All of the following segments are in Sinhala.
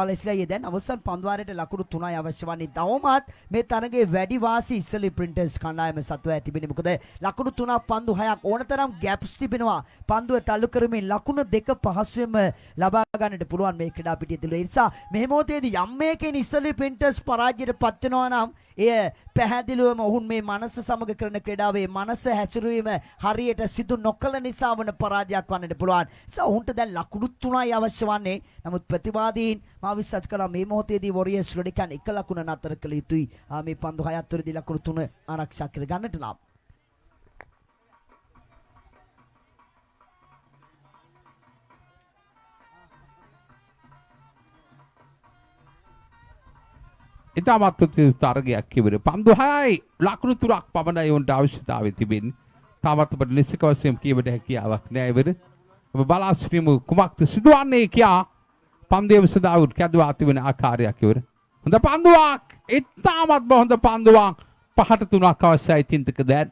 ලෙස්ලියා දැන් අවසන් පන්දුවාරයට ලකුණු 3යි අවශ්‍ය වන්නේ. තවමත් මේ තරගයේ වැඩි වාසි ඉස්සෙල්ලි ප්‍රින්ටර්ස් කණ්ඩායම සතුව තිබෙන්නේ. මොකද ලකුණු 3ක් පන්දු 6ක් ඕනතරම් ගැප්ස් තිබෙනවා. පන්දුව තල්ලු කරමින් ලකුණු 2 පහසුවෙන්ම ලබා ගන්නට පුළුවන් මේ ක්‍රීඩා පිටිය තුළ. ඒ නිසා මේ මොහොතේදී යම් මේකෙන් ඉස්සෙල්ලි ප්‍රින්ටර්ස් පරාජයට පත් වෙනවා නම් එය පැහැදිලිවම ඔවුන් මේ මනස සමග කරන ක්‍රීඩාවේ මනස හැසිරීම හරියට සිදු නොකළ නිසා වන පරාජයක් වන්නට පුළුවන්. ඔවුන්ට දැන් ලකුණු 3යි අවශ්‍ය වන්නේ. නමුත් ප්‍රතිවාදීන් මා විශ්වාස කරනවා මේ මොහොතේදී වොරියර්ස් රෙඩිකන් එක ලකුණ නතර කළ යුතුයි. මේ පන්දු 6 අතරදී ලකුණු 3 ආරක්ෂා කර ගන්නට නම්. ඉතාමත් තරගයක් කිවර පන්දු 6යි ලකුණු 3ක් පමණයි උන්ට අවශ්‍යතාවය තිබෙන්නේ. තාමත් ඔබට නිශ්චිත වශයෙන් කියවට හැකියාවක් නැහැ ඉවර. ඔබ බලා සිටිමු කුමක්ද සිදුවන්නේ කියා පන්දුව සදා උත් කැදුවා තිබෙන ආකාරයක් ඉවර. හොඳ පන්දුවක් ඉතාමත් හොඳ පන්දුවක් 5ට 3ක් අවශ්‍යයි චින්තක දැන්.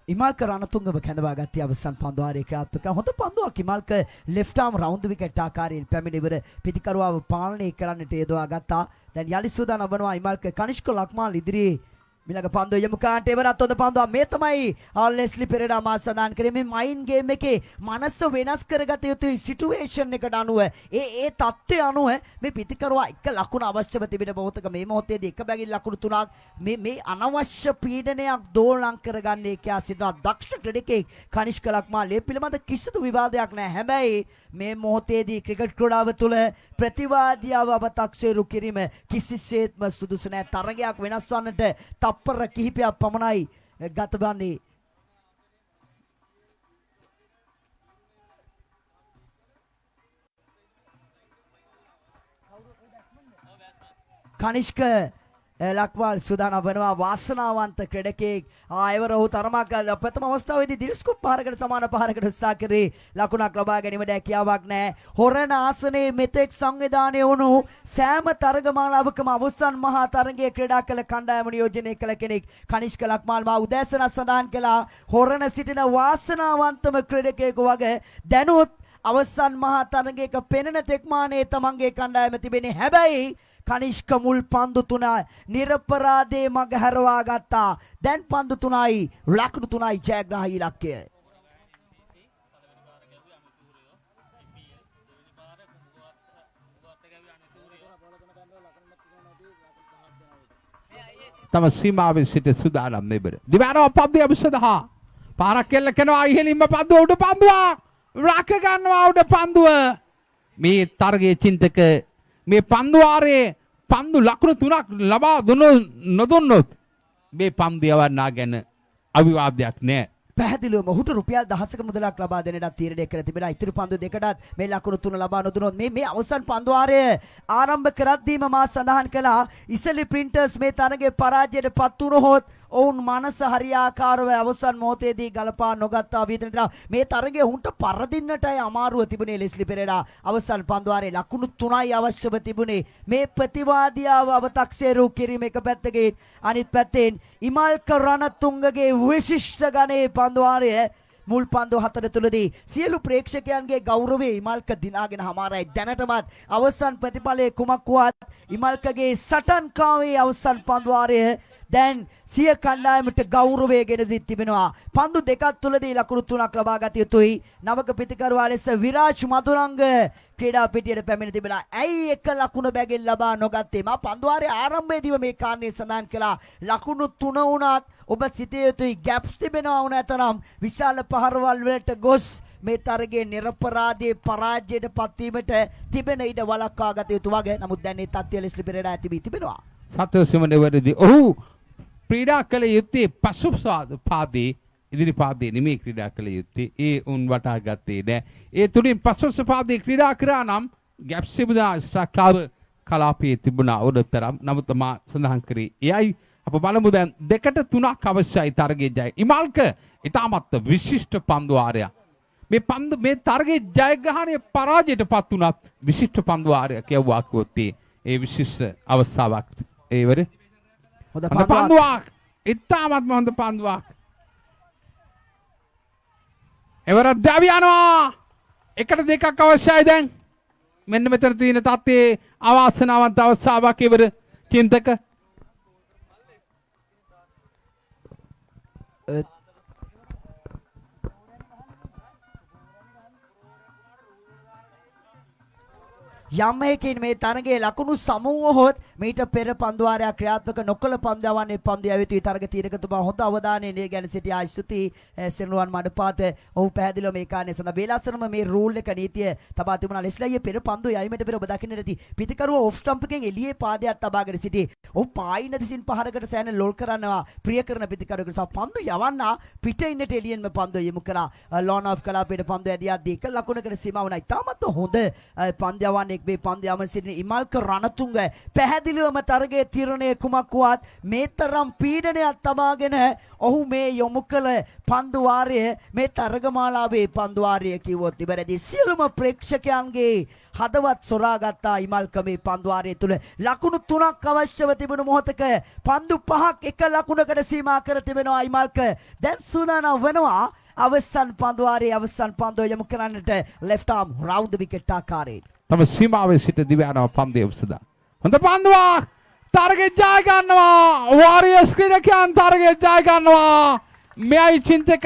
ඉමල්ක රණතුංගව කැඳවා ගත්තේ අවසන් පන්දුවාරයේ ක්‍රියාත්මක හොඳ පන්දුවක්. ඉමල්ක ලෙෆ්ට් ආම් රවුන්ඩ් විකට් ආකාරයෙන් පැමිණ ඉවර පිටිකරුවාව පාලනය කරන්නට යොදවා ගත්තා. දැන් යලි සූදානම් වනවා ඉමල්ක කනිෂ්ක ලක්මාල් ඉදිරියේ මිලක පන්දුව යමු කාන්ට එවරත් හොඳ පන්දුවක්. මේ තමයි ලෙස්ලි පෙරේරා මා සඳහන් කරේ මේ මයින්ඩ් ගේම් එකේ මනස වෙනස් කරගත යුතුයි සිටුේෂන් එකට අනුව ඒ තත්ත්වය අනුව මේ පිටිකරුවා එක ලකුණ අවශ්‍යව තිබෙන මොහොතක මේ මොහොතේදී එක බැගින් ලකුණු 3ක් මේ අනවශ්‍ය පීඩනයක් දෝලම් කරගන්නේ කියා සිටිනවා දක්ෂ ක්‍රීඩකෙක් කනිෂ්ක ලක්මාල්. ඒ පිළිබඳ කිසිදු විවාදයක් නැහැ. හැබැයි මේ මොහොතේදී ක්‍රිකට් ක්‍රීඩාව තුළ ප්‍රතිවාදියාව අව탁සේරු කිරීම කිසිසේත්ම සුදුසු නැහැ. තරගයක් වෙනස් වන්නට තප්පර කිහිපයක් පමණයි ගත වන්නේ. කනිෂ්ක ලක්මාල් සූදානම් වෙනවා වාසනාවන්ත ක්‍රීඩකෙක්. එවර ඔහු තරමක් ප්‍රථම අවස්ථාවේදී දිරිස්කුප් පහරකට සමාන පහරකට උත්සාහ කරේ ලකුණක් ලබා ගැනීමට හැකියාවක් නැහැ. හොරණ ආසනයේ මෙතෙක් සංවිධානය වුණු සෑම තරගමාලාවකම අවසන් මහා තරගයේ ක්‍රීඩා කළ කණ්ඩායම නියෝජනය කළ කෙනෙක් කනිෂ්ක ලක්මාල් මා උදෑසන සඳහන් කළා. හොරණ සිටින වාසනාවන්තම ක්‍රීඩකයෙකු වගේ දැනුත් අවසන් මහා තරගයක පෙනෙන තෙක්මානයේ තමන්ගේ කණ්ඩායම තිබෙන්නේ. හැබැයි කනිෂ්ක මුල් පන්දු 3 නිරපරාධේ මග හැරවා ගත්තා. දැන් පන්දු 3යි ලකුණු 3යි ජයග්‍රාහී ඉලක්කය. තම සීමාවෙන් සිට සූදානම් නෙබර. දිවැනෝ පන්දුව විසදහා පාරක් කෙල්ල කරනවා ඉහළින්ම පන්දුව උඩ පන්දුවක් රාක ගන්නවා උඩ පන්දුව. මේ තරගයේ චින්තක මේ පන්දුවාරේ පන්දු ලකුණු 3ක් ලබා නොදුන්නොත් මේ පන්දු යවන්නා ගැන අවිවාදයක් නැහැ. පැහැදිලිවම ඔහුට රුපියල් 10ක මුදලක් ලබා දෙන්නට තීරණය කර තිබෙනවා. ඉතුරු පන්දු දෙකටත් මේ ලකුණු 3 ලබා නොදුනොත් මේ අවසන් පන්දුවාරය ආරම්භ කරද්දීම මා සඳහන් කළා ඉසලි ප්‍රින්ටර්ස් මේ තරගයේ පරාජයට පත් වුණොත් ඔවුන් මනස හරියාකාරව අවසන් මොහොතේදී ගලපා නොගත්තා වීදනට මේ තරගයේ උන්ට පරදින්නටයි අමාරුව තිබුණේ. ලෙස්ලි පෙරේරා අවසන් පන්දුවාරේ ලකුණු 3යි අවශ්‍යව තිබුණේ. මේ ප්‍රතිවාදියාව අව탁සේරු කිරීම එක පැත්තකින් අනිත් පැත්තෙන් ඉමල්ක රණතුංගගේ විශිෂ්ට ගණයේ පන්දුවාරය මුල් පන්දු 4 තුලදී සියලු ප්‍රේක්ෂකයන්ගේ ගෞරවය ඉමල්ක දිනාගෙන හමාරයි. දැනටමත් අවසන් ප්‍රතිඵලයේ කුමක් වුවත් ඉමල්කගේ සටන්කාවේ අවසන් පන්දුවාරය දැන් සිය කණ්ඩායමට ගෞරවය ගෙන දී තිබෙනවා. පන්දු දෙකක් තුලදී ලකුණු 3ක් ලබා ගත යුතුයි. නවක පිටිකරුවා ලෙස විරාජ් මදුරංග ක්‍රීඩා පිටියට පැමිණ තිබෙනවා. ඇයි එක ලකුණ බැගින් ලබා නොගත්තේ? මා පන්දුවාරයේ ආරම්භයේදීම මේ කාරණේ සඳහන් කළා. ලකුණු 3 වුණත් ඔබ සිටිය යුතුයි. ගැප්ස් තිබෙනවා වුණාතරම් විශාල පහරවල් වලට ගොස් මේ තරගයේ නිරපරාධයේ පරාජයට පත්වීමට තිබෙන ඉඩ වළක්වා ගත යුතු වගේ. නමුත් දැන් මේ තත්ත්වය ලෙස්ලි පෙරේරා ඇති වී තිබෙනවා. සත්‍ය සිමනේ වරදී ඔහු ක්‍රීඩා කළ යුත්තේ පසු පාදේ ඉදිරි පාදේ නෙමෙයි ක්‍රීඩා කළ යුත්තේ. ඒ උන් වටා ගත්තේ නෑ. ඒ තුලින් පසු පාදේ ක්‍රීඩා කරා නම් ගැප් සිබුදා ස්ට්‍රක්චර් කලාපයේ තිබුණා උඩතරම්. නමුත් මා සඳහන් කරේ එයයි අප බලමු දැන් 2ට 3ක් අවශ්‍යයි තරගයේ ජය. ඉමල්ක ඉතාමත් විශිෂ්ට පන්දුවාරයක්. මේ තරගයේ ජයග්‍රහණය පරාජයට පත් වුණත් විශිෂ්ට පන්දුවාරයක් යවුවා කිව්වොත් ඒ විශිෂ්ට අවස්ථාවක්. ඒවර හොඳ පන්දුවක් ඉතාමත් හොඳ පන්දුවක්. එවර දැවි යනවා. 1ට 2ක් අවශ්‍යයි දැන්. මෙන්න මෙතන තියෙන තත්ත්වයේ අවාසනාවන්ත අවස්ථාවක් ඉවර චින්තක යම් එකකින් මේ තරගයේ ලකුණු සමුවහොත් මීට පෙර පන්දුවාරයක් ක්‍රියාත්මක නොකළ පන්දවන්නේ පන්දු යවිතු තරග තීරකතුමා හොඳ අවධානයෙන් ඒ ගැන සිටියා ස්තුති සිරුවන් මඩපාත ඔහු පැහැදිලිව මේ කාරණේ සඳහා වේලාසනම මේ රූල් එක නීතිය තබා තිබුණා ලෙස්ලයියේ පෙර පන්දු යයිමට පෙර ඔබ දකින්න ඇති පිටිකරුව ඔෆ් ස්ටම්ප් එකෙන් එළියේ පාදයක් තබාගෙන සිටි ඔහු පායින දිසින් පහරකට සෑහෙන ලොල් කරනවා ප්‍රිය කරන පිටිකරුවෙකු නිසා පන්දු යවන්න පිට ඉන්නට එළියෙන්ම පන්දු යමු කරා ලෝන් ඔෆ් කලාපේට පන්දු ඇදියද්දී එක ලකුණකට සීමා වුණා ඉතාමත් හොඳ පන්දු යවන්නේ මේ පන්දු යම සිටින ඉමල්ක රණතුංග පැහැදිලිවම තරගයේ තීරණය කුමක් වුවත් මේ තරම් පීඩනයක් තබාගෙන ඔහු මේ යොමු කළ පන්දු වාරය මේ තරගමාලාවේ පන්දු වාරය කිව්වොත් ඉබරදී සියලුම ප්‍රේක්ෂකයන්ගේ හදවත් සොරාගත්තා ඉමල්ක මේ පන්දු වාරය තුල ලකුණු 3ක් අවශ්‍යව තිබුණු මොහොතක පන්දු 5ක් එක ලකුණකට සීමා කර තිබෙනවා ඉමල්ක දැන් සූදානම් වෙනවා අවසන් පන්දු වාරයේ අවසන් පන්දුව යොමු කරන්නට left arm round the wicket ආකාරයෙන් තම සීමාවේ සිට දිවයනවා පන්දේ උසදා හොඳ පන්දුවක් තරගය ජය ගන්නවා Warriors ක්‍රීඩකයන් තරගය ජය ගන්නවා මෙයි චින්තක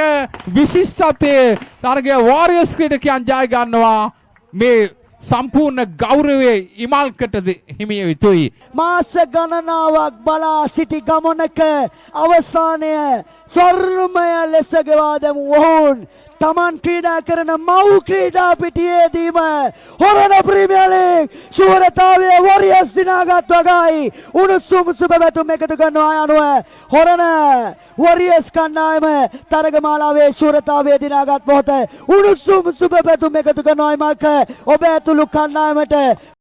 විශිෂ්ටත්වයේ තරගය Warriors ක්‍රීඩකයන් ජය ගන්නවා මේ සම්පූර්ණ ගෞරවය ඉමල්කටද හිමිය යුතුයි මාස ගණනාවක් බලා සිටි ගමනක අවසානය ස්වර්ණමය ලෙස ගෙවා දැමු ඔවුන් තමන් ක්‍රීඩා කරන මව් ක්‍රීඩා පිටියේදීම හොරණ ප්‍රීමියර් ලීග් ශූරතාවයේ වොරියර්ස් දිනාගත් වගයි උණුසුම් සුබ පැතුම් එකතු කරනවා යනුව හොරණ වොරියර්ස් කණ්ඩායම තරගමාලාවේ ශූරතාවයේ දිනාගත් මොහොත උණුසුම් සුබ පැතුම් එකතු කරනවා ඉමල්ක ඔබ ඇතුළු කණ්ඩායමට